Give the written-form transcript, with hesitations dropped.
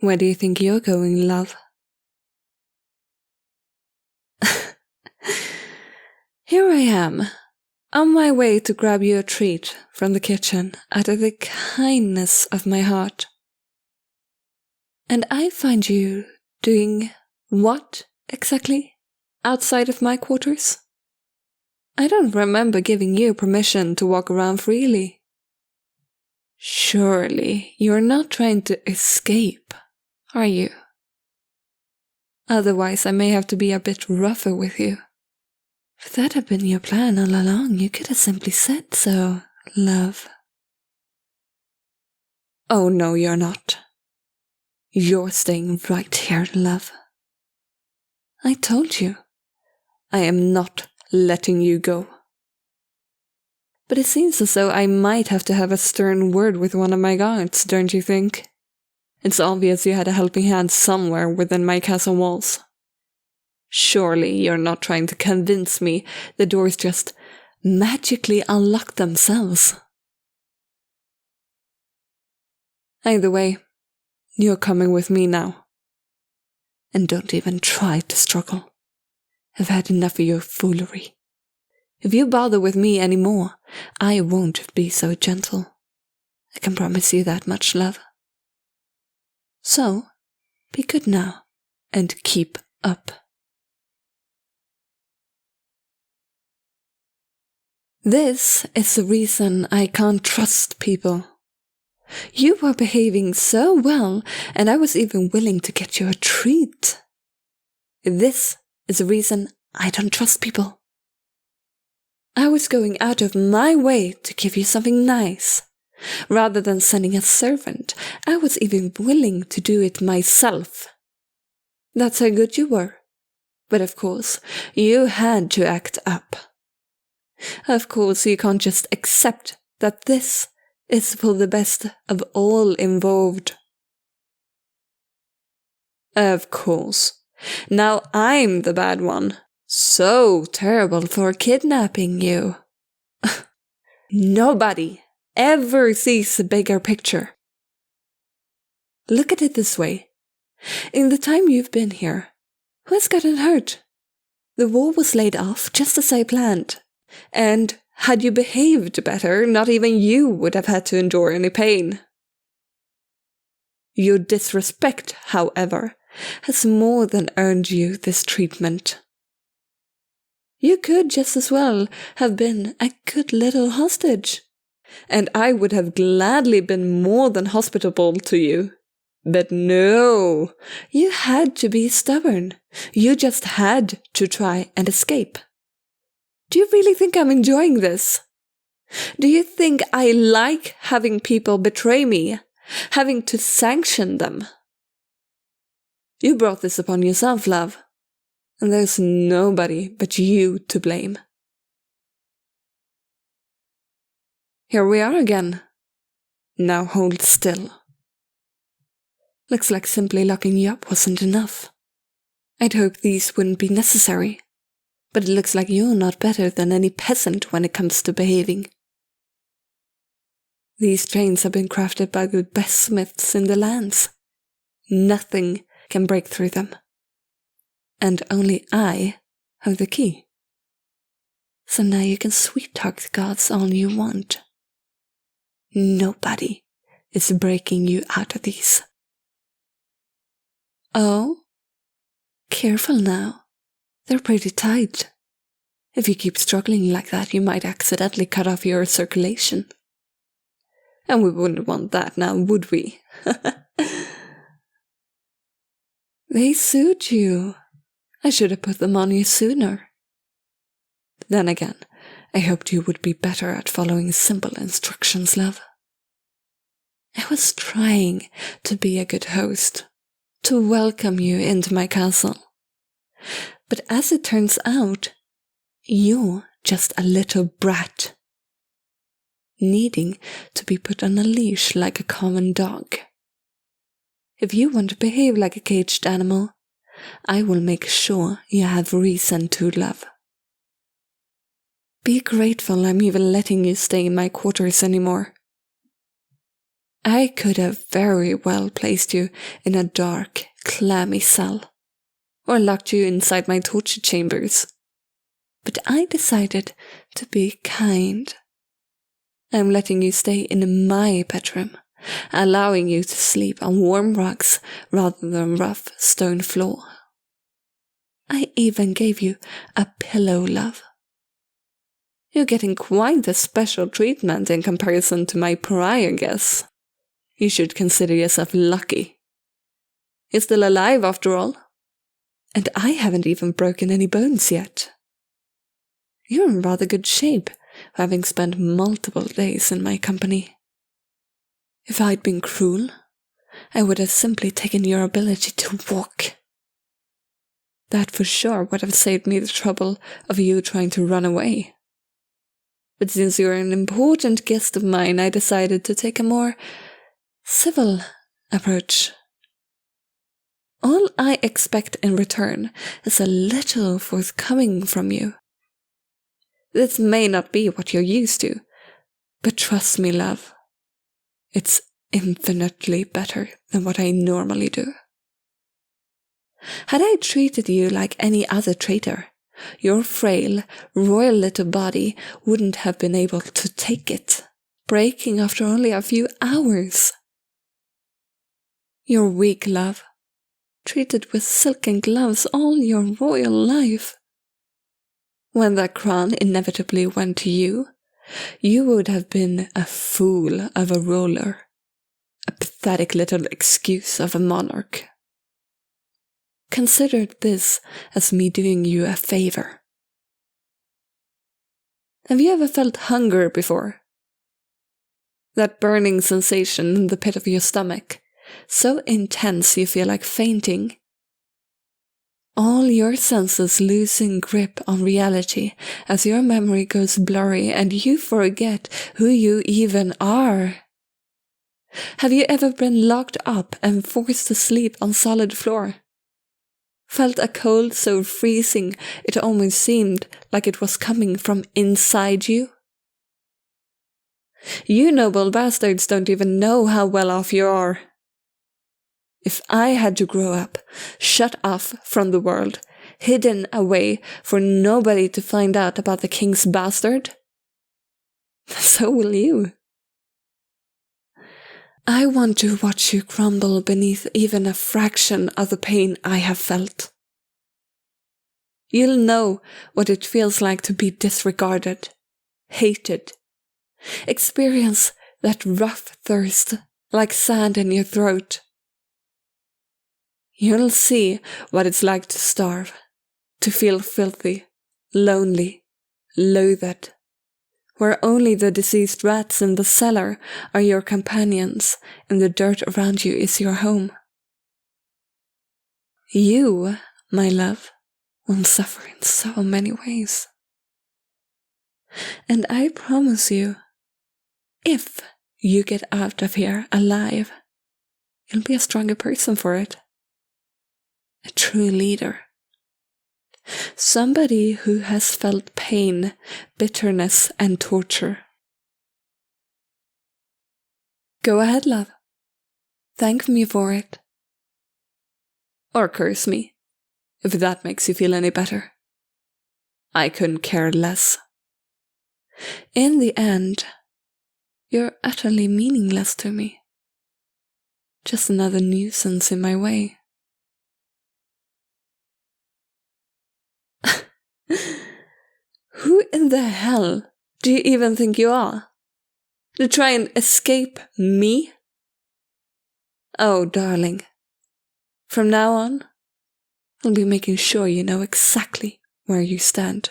Where do you think you're going, love? Here I am, on my way to grab you a treat from the kitchen out of the kindness of my heart. And I find you doing what exactly outside of my quarters? I don't remember giving you permission to walk around freely. Surely you're not trying to escape, are you? Otherwise I may have to be a bit rougher with you. If that had been your plan all along, you could have simply said so, love. Oh no, you're not. You're staying right here, love. I told you, I am not letting you go. But it seems as though I might have to have a stern word with one of my guards, don't you think? It's obvious you had a helping hand somewhere within my castle walls. Surely you're not trying to convince me the doors just magically unlock themselves. Either way, you're coming with me now. And don't even try to struggle. I've had enough of your foolery. If you bother with me anymore, I won't be so gentle. I can promise you that much, love. So, be good now, and keep up. This is the reason I can't trust people. You were behaving so well, and I was even willing to get you a treat. This is the reason I don't trust people. I was going out of my way to give you something nice. Rather than sending a servant, I was even willing to do it myself. That's how good you were. But of course, you had to act up. Of course, you can't just accept that this is for the best of all involved. Of course. Now I'm the bad one. So terrible for kidnapping you. Nobody ever sees the bigger picture. Look at it this way. In the time you've been here, who has gotten hurt? The war was laid off just as I planned. And had you behaved better, not even you would have had to endure any pain. Your disrespect, however, has more than earned you this treatment. You could just as well have been a good little hostage, and I would have gladly been more than hospitable to you. But no, you had to be stubborn. You just had to try and escape. Do you really think I'm enjoying this? Do you think I like having people betray me, having to sanction them? You brought this upon yourself, love, and there's nobody but you to blame. Here we are again. Now hold still. Looks like simply locking you up wasn't enough. I'd hoped these wouldn't be necessary. But it looks like you're not better than any peasant when it comes to behaving. These chains have been crafted by the best smiths in the lands. Nothing can break through them. And only I have the key. So now you can sweet-talk the gods all you want. Nobody is breaking you out of these. Oh? Careful now. They're pretty tight. If you keep struggling like that, you might accidentally cut off your circulation. And we wouldn't want that now, would we? They suit you. I should have put them on you sooner. Then again, I hoped you would be better at following simple instructions, love. I was trying to be a good host, to welcome you into my castle. But as it turns out, you're just a little brat, needing to be put on a leash like a common dog. If you want to behave like a caged animal, I will make sure you have reason to, love. Be grateful I'm even letting you stay in my quarters anymore. I could have very well placed you in a dark, clammy cell, or locked you inside my torture chambers. But I decided to be kind. I'm letting you stay in my bedroom, allowing you to sleep on warm rugs rather than rough stone floor. I even gave you a pillow, love. You're getting quite a special treatment in comparison to my prior guests. You should consider yourself lucky. You're still alive after all. And I haven't even broken any bones yet. You're in rather good shape, having spent multiple days in my company. If I'd been cruel, I would have simply taken your ability to walk. That for sure would have saved me the trouble of you trying to run away. But since you're an important guest of mine, I decided to take a more civil approach. All I expect in return is a little forthcoming from you. This may not be what you're used to, but trust me, love, it's infinitely better than what I normally do. Had I treated you like any other traitor, your frail, royal little body wouldn't have been able to take it, breaking after only a few hours. You're weak, love, treated with silken gloves all your royal life. When that crown inevitably went to you, you would have been a fool of a ruler, a pathetic little excuse of a monarch. Consider this as me doing you a favor. Have you ever felt hunger before? That burning sensation in the pit of your stomach, so intense you feel like fainting. All your senses losing grip on reality as your memory goes blurry and you forget who you even are. Have you ever been locked up and forced to sleep on solid floor? Felt a cold so freezing it almost seemed like it was coming from inside you? You noble bastards don't even know how well off you are. If I had to grow up, shut off from the world, hidden away for nobody to find out about the king's bastard, so will you. I want to watch you crumble beneath even a fraction of the pain I have felt. You'll know what it feels like to be disregarded, hated. Experience that rough thirst like sand in your throat. You'll see what it's like to starve, to feel filthy, lonely, loathed, where only the diseased rats in the cellar are your companions and the dirt around you is your home. You, my love, will suffer in so many ways. And I promise you, if you get out of here alive, you'll be a stronger person for it. A true leader. Somebody who has felt pain, bitterness, and torture. Go ahead, love. Thank me for it. Or curse me, if that makes you feel any better. I couldn't care less. In the end, you're utterly meaningless to me. Just another nuisance in my way. Who in the hell do you even think you are? To try and escape me? Oh, darling. From now on, I'll be making sure you know exactly where you stand.